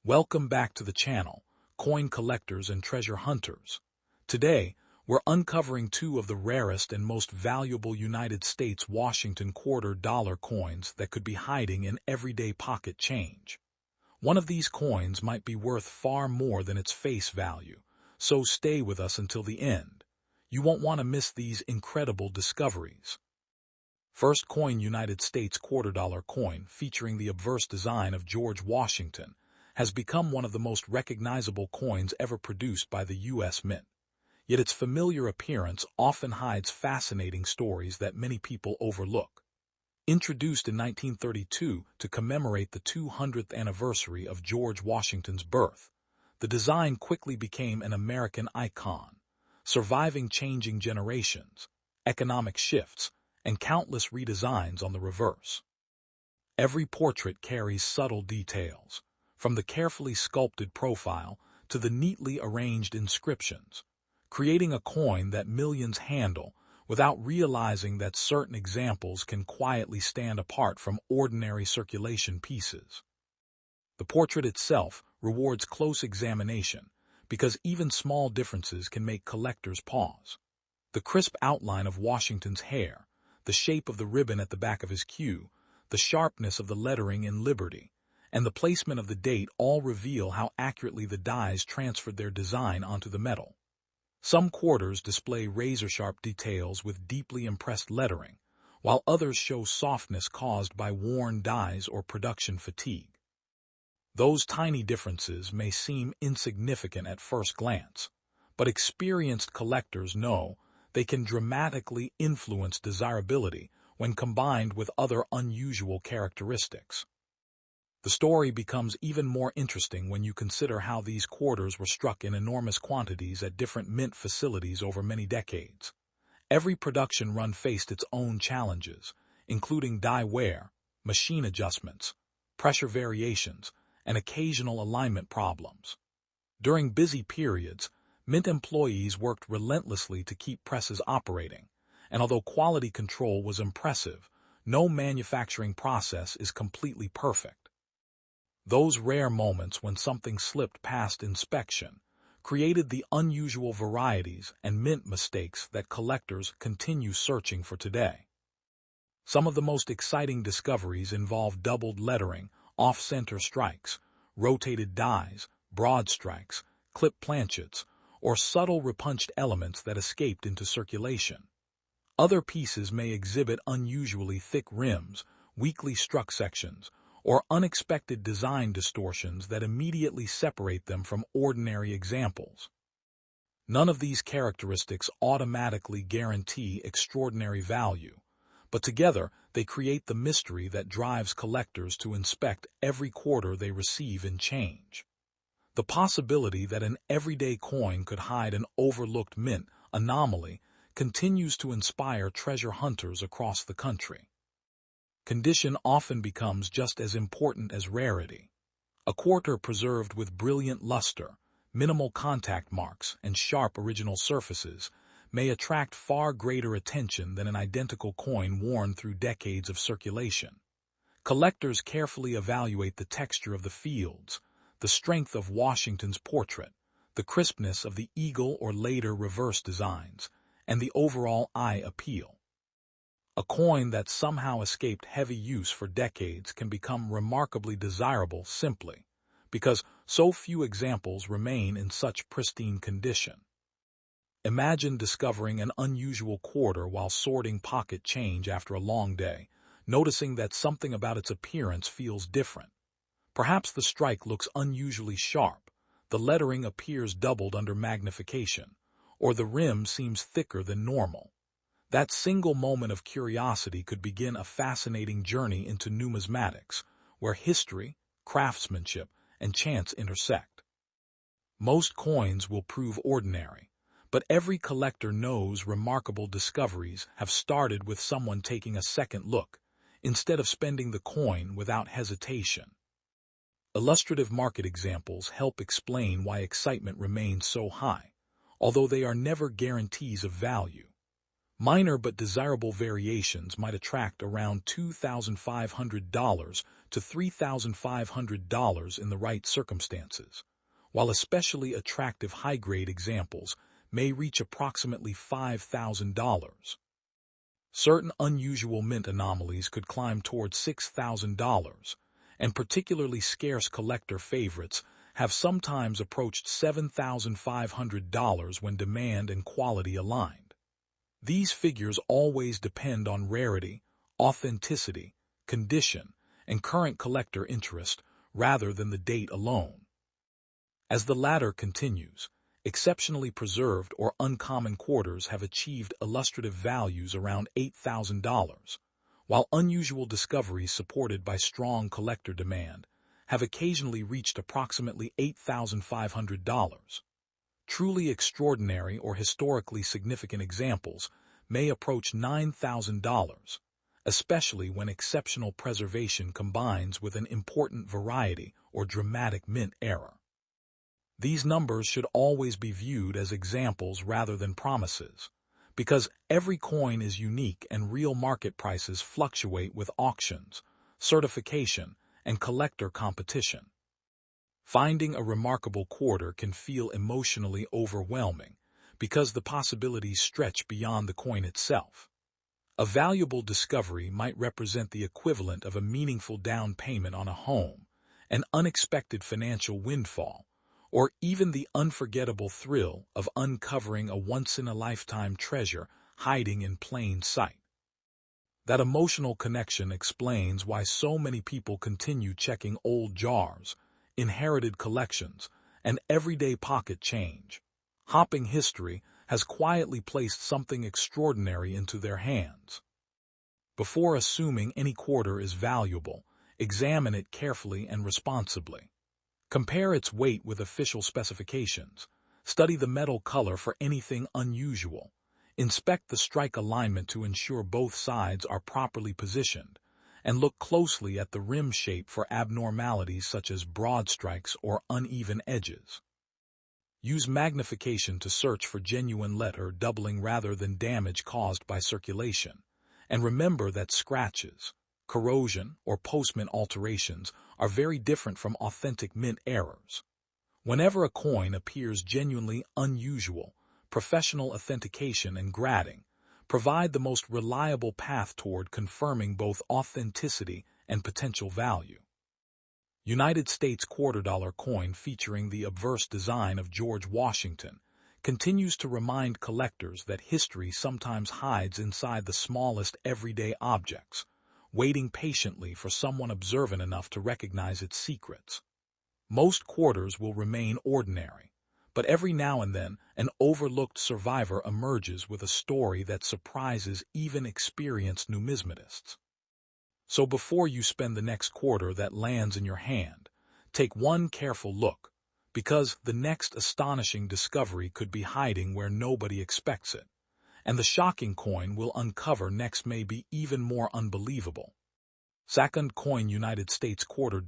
Welcome back to the channel, coin collectors and treasure hunters. Today, we're uncovering two of the rarest and most valuable United States Washington $quarter coins that could be hiding in everyday pocket change. One of these coins might be worth far more than its face value, so stay with us until the end. You won't want to miss these incredible discoveries. First coin, United States $quarter coin featuring the obverse design of George Washington, has become one of the most recognizable coins ever produced by the U.S. Mint. Yet its familiar appearance often hides fascinating stories that many people overlook. Introduced in 1932 to commemorate the 200th anniversary of George Washington's birth, the design quickly became an American icon, surviving changing generations, economic shifts, and countless redesigns on the reverse. Every portrait carries subtle details, from the carefully sculpted profile to the neatly arranged inscriptions, creating a coin that millions handle without realizing that certain examples can quietly stand apart from ordinary circulation pieces. The portrait itself rewards close examination because even small differences can make collectors pause. The crisp outline of Washington's hair, the shape of the ribbon at the back of his queue, the sharpness of the lettering in Liberty, and the placement of the date all reveal how accurately the dies transferred their design onto the metal. Some quarters display razor-sharp details with deeply impressed lettering, while others show softness caused by worn dies or production fatigue. Those tiny differences may seem insignificant at first glance, but experienced collectors know they can dramatically influence desirability when combined with other unusual characteristics. The story becomes even more interesting when you consider how these quarters were struck in enormous quantities at different mint facilities over many decades. Every production run faced its own challenges, including die wear, machine adjustments, pressure variations, and occasional alignment problems. During busy periods, mint employees worked relentlessly to keep presses operating, and although quality control was impressive, no manufacturing process is completely perfect. Those rare moments when something slipped past inspection created the unusual varieties and mint mistakes that collectors continue searching for today. Some of the most exciting discoveries involve doubled lettering, off-center strikes, rotated dies, broad strikes, clip planchets, or subtle repunched elements that escaped into circulation. Other pieces may exhibit unusually thick rims, weakly struck sections, or unexpected design distortions that immediately separate them from ordinary examples. None of these characteristics automatically guarantee extraordinary value, but together they create the mystery that drives collectors to inspect every quarter they receive in change. The possibility that an everyday coin could hide an overlooked mint anomaly continues to inspire treasure hunters across the country. Condition often becomes just as important as rarity. A quarter preserved with brilliant luster, minimal contact marks, and sharp original surfaces may attract far greater attention than an identical coin worn through decades of circulation. Collectors carefully evaluate the texture of the fields, the strength of Washington's portrait, the crispness of the eagle or later reverse designs, and the overall eye appeal. A coin that somehow escaped heavy use for decades can become remarkably desirable simply because so few examples remain in such pristine condition. Imagine discovering an unusual quarter while sorting pocket change after a long day, noticing that something about its appearance feels different. Perhaps the strike looks unusually sharp, the lettering appears doubled under magnification, or the rim seems thicker than normal. That single moment of curiosity could begin a fascinating journey into numismatics, where history, craftsmanship, and chance intersect. Most coins will prove ordinary, but every collector knows remarkable discoveries have started with someone taking a second look, instead of spending the coin without hesitation. Illustrative market examples help explain why excitement remains so high, although they are never guarantees of value. Minor but desirable variations might attract around $2,500 to $3,500 in the right circumstances, while especially attractive high-grade examples may reach approximately $5,000. Certain unusual mint anomalies could climb toward $6,000, and particularly scarce collector favorites have sometimes approached $7,500 when demand and quality aligned. These figures always depend on rarity, authenticity, condition, and current collector interest rather than the date alone. As the latter continues, exceptionally preserved or uncommon quarters have achieved illustrative values around $8,000, while unusual discoveries supported by strong collector demand have occasionally reached approximately $8,500. Truly extraordinary or historically significant examples may approach $9,000, especially when exceptional preservation combines with an important variety or dramatic mint error. These numbers should always be viewed as examples rather than promises, because every coin is unique and real market prices fluctuate with auctions, certification, and collector competition. Finding a remarkable quarter can feel emotionally overwhelming because the possibilities stretch beyond the coin itself. A valuable discovery might represent the equivalent of a meaningful down payment on a home, an unexpected financial windfall, or even the unforgettable thrill of uncovering a once-in-a-lifetime treasure hiding in plain sight. That emotional connection explains why so many people continue checking old jars, inherited collections, and everyday pocket change. Hopping history has quietly placed something extraordinary into their hands. Before assuming any quarter is valuable, examine it carefully and responsibly. Compare its weight with official specifications. Study the metal color for anything unusual. Inspect the strike alignment to ensure both sides are properly positioned, and look closely at the rim shape for abnormalities such as broad strikes or uneven edges. Use magnification to search for genuine letter doubling rather than damage caused by circulation, and remember that scratches, corrosion, or post-mint alterations are very different from authentic mint errors. Whenever a coin appears genuinely unusual, professional authentication and grading provide the most reliable path toward confirming both authenticity and potential value. United States $quarter coin featuring the obverse design of George Washington continues to remind collectors that history sometimes hides inside the smallest everyday objects, waiting patiently for someone observant enough to recognize its secrets. Most quarters will remain ordinary, but every now and then an overlooked survivor emerges with a story that surprises even experienced numismatists. So before you spend the next quarter that lands in your hand, take one careful look, because the next astonishing discovery could be hiding where nobody expects it, and the shocking coin we'll uncover next may be even more unbelievable. Second coin United States $quarter,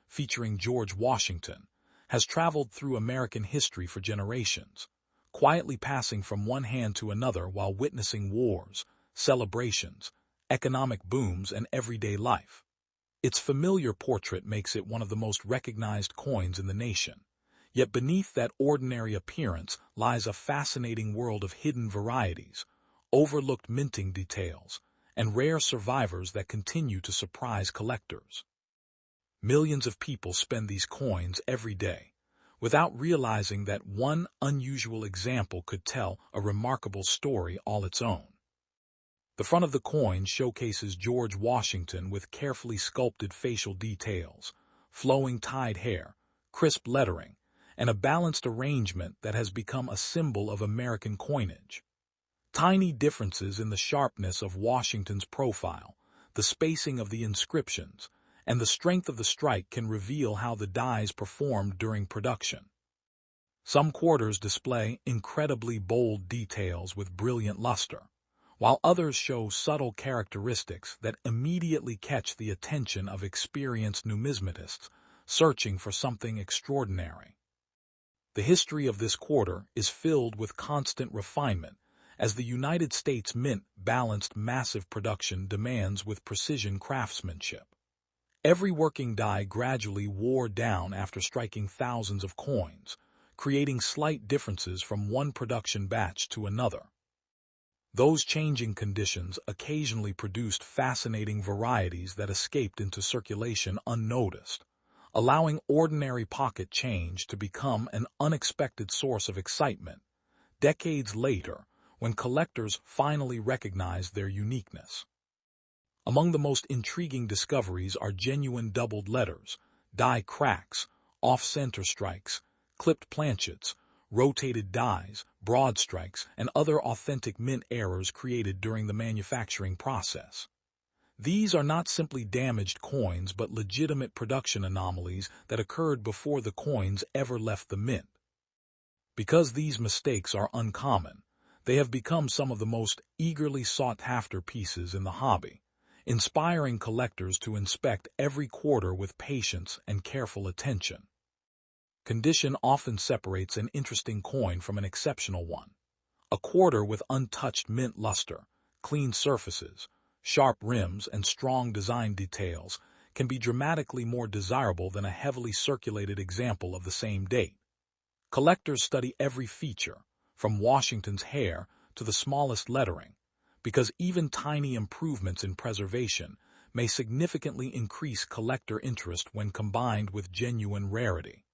featuring George Washington, has traveled through American history for generations, quietly passing from one hand to another while witnessing wars, celebrations, economic booms, and everyday life. Its familiar portrait makes it one of the most recognized coins in the nation. Yet beneath that ordinary appearance lies a fascinating world of hidden varieties, overlooked minting details, and rare survivors that continue to surprise collectors. Millions of people spend these coins every day, without realizing that one unusual example could tell a remarkable story all its own. The front of the coin showcases George Washington with carefully sculpted facial details, flowing tied hair, crisp lettering, and a balanced arrangement that has become a symbol of American coinage. Tiny differences in the sharpness of Washington's profile, the spacing of the inscriptions, and the strength of the strike can reveal how the dies performed during production. Some quarters display incredibly bold details with brilliant luster, while others show subtle characteristics that immediately catch the attention of experienced numismatists searching for something extraordinary. The history of this quarter is filled with constant refinement, as the United States Mint balanced massive production demands with precision craftsmanship. Every working die gradually wore down after striking thousands of coins, creating slight differences from one production batch to another. Those changing conditions occasionally produced fascinating varieties that escaped into circulation unnoticed, allowing ordinary pocket change to become an unexpected source of excitement decades later when collectors finally recognized their uniqueness. Among the most intriguing discoveries are genuine doubled letters, die cracks, off-center strikes, clipped planchets, rotated dies, broad strikes, and other authentic mint errors created during the manufacturing process. These are not simply damaged coins but legitimate production anomalies that occurred before the coins ever left the mint. Because these mistakes are uncommon, they have become some of the most eagerly sought-after pieces in the hobby, inspiring collectors to inspect every quarter with patience and careful attention. Condition often separates an interesting coin from an exceptional one. A quarter with untouched mint luster, clean surfaces, sharp rims, and strong design details can be dramatically more desirable than a heavily circulated example of the same date. Collectors study every feature, from Washington's hair to the smallest lettering, because even tiny improvements in preservation may significantly increase collector interest when combined with genuine rarity.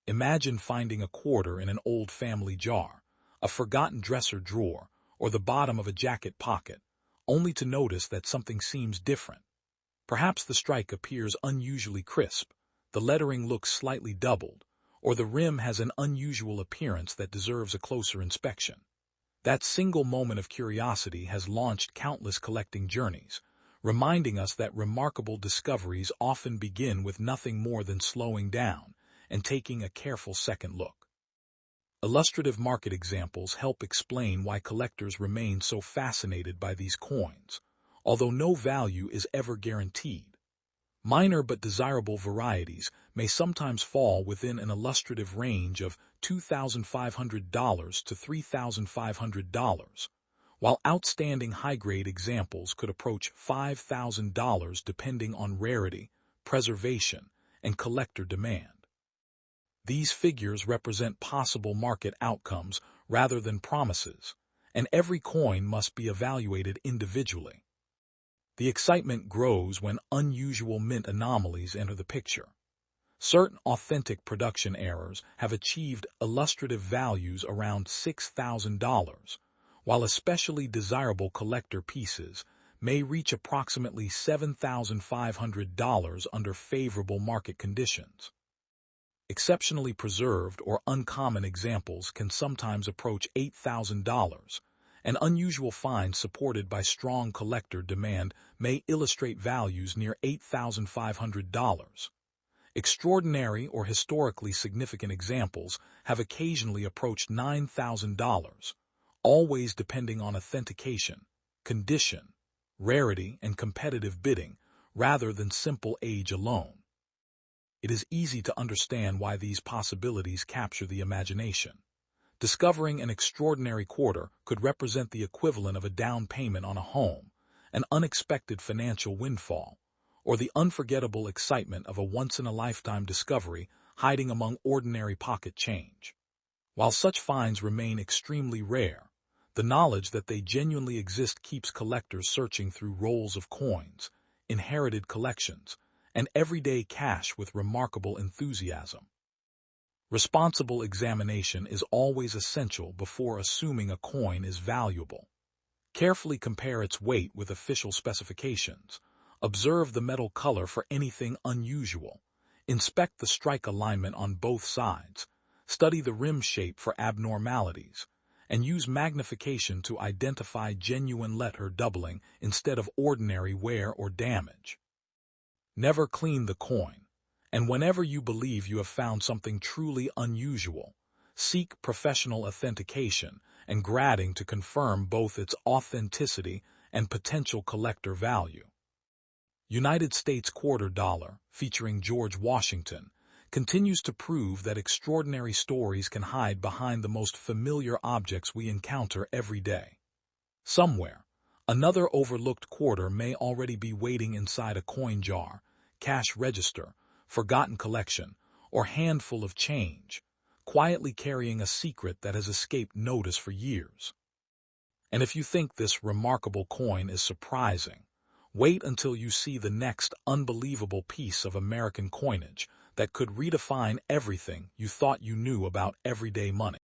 Imagine finding a quarter in an old family jar, a forgotten dresser drawer, or the bottom of a jacket pocket, only to notice that something seems different. Perhaps the strike appears unusually crisp, the lettering looks slightly doubled, or the rim has an unusual appearance that deserves a closer inspection. That single moment of curiosity has launched countless collecting journeys, reminding us that remarkable discoveries often begin with nothing more than slowing down and taking a careful second look. Illustrative market examples help explain why collectors remain so fascinated by these coins, although no value is ever guaranteed. Minor but desirable varieties may sometimes fall within an illustrative range of $2,500 to $3,500, while outstanding high-grade examples could approach $5,000 depending on rarity, preservation, and collector demand. These figures represent possible market outcomes rather than promises, and every coin must be evaluated individually. The excitement grows when unusual mint anomalies enter the picture. Certain authentic production errors have achieved illustrative values around $6,000, while especially desirable collector pieces may reach approximately $7,500 under favorable market conditions. Exceptionally preserved or uncommon examples can sometimes approach $8,000, and unusual finds supported by strong collector demand may illustrate values near $8,500. Extraordinary or historically significant examples have occasionally approached $9,000, always depending on authentication, condition, rarity, and competitive bidding, rather than simple age alone. It is easy to understand why these possibilities capture the imagination. Discovering an extraordinary quarter could represent the equivalent of a down payment on a home, an unexpected financial windfall, or the unforgettable excitement of a once-in-a-lifetime discovery hiding among ordinary pocket change. While such finds remain extremely rare, the knowledge that they genuinely exist keeps collectors searching through rolls of coins, inherited collections, and everyday cash with remarkable enthusiasm. Responsible examination is always essential before assuming a coin is valuable. Carefully compare its weight with official specifications. Observe the metal color for anything unusual. Inspect the strike alignment on both sides. Study the rim shape for abnormalities. And use magnification to identify genuine letter doubling instead of ordinary wear or damage. Never clean the coin, and whenever you believe you have found something truly unusual, seek professional authentication and grading to confirm both its authenticity and potential collector value. United States quarter dollar, featuring George Washington, continues to prove that extraordinary stories can hide behind the most familiar objects we encounter every day. Somewhere, another overlooked quarter may already be waiting inside a coin jar, cash register, forgotten collection, or handful of change, quietly carrying a secret that has escaped notice for years. And if you think this remarkable coin is surprising, wait until you see the next unbelievable piece of American coinage that could redefine everything you thought you knew about everyday money.